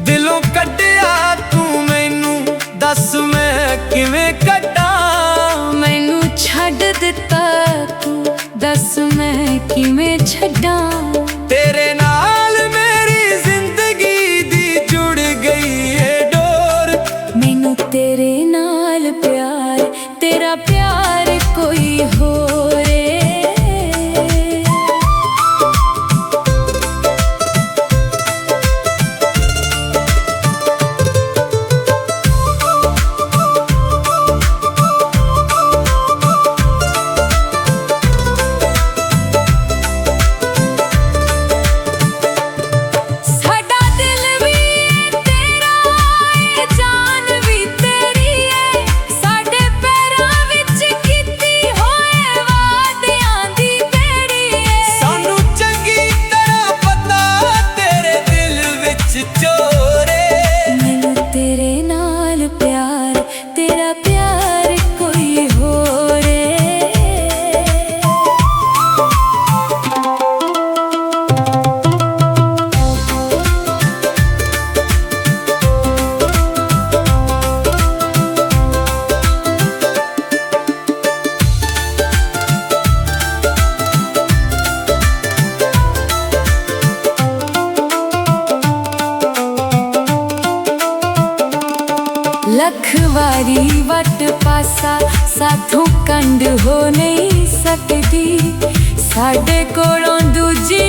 दिलों कड्डिया तू मैनू दस मैं किवें कड्डां। मैनू छड्ड दिता तू दस मैं किवें छड्डां। तेरे नाल मेरी जिंदगी दी जुड़ गई है डोर। मैनू तेरे नाल प्यार, तेरा प्यार कोई होर है। मैनू तेरे नाल प्यार, तेरा प्यार कोई होर है। लख वारी वट पासा साथों कंड हो नहीं सकती। साडे कोलों दूजी